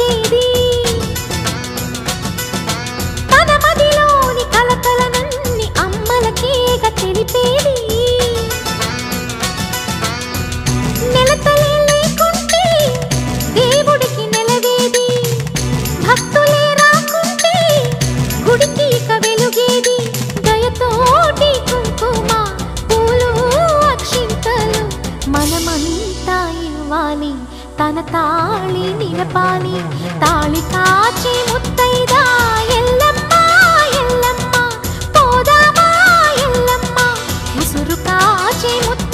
వచ్చేది తన మదిలోని కలకలనన్ని అమ్మలకేగ తెలిపేది నెలతలే లేకుంటే దేవుడికి నెలవేది భక్తులే రాకుంటే గుడికి ఇక వెలుగేది దయతోటి కుంకుమ పూలు అక్షింతలు మనమంతా ఇవ్వాలి తన తాళి నిలపాలి తాళి కాచి ముత్తైదా ఎల్లమ్మ ఎల్లమ్మ పోదామా ఎల్లమ్మ ముసురు కాచి ముత్తైదా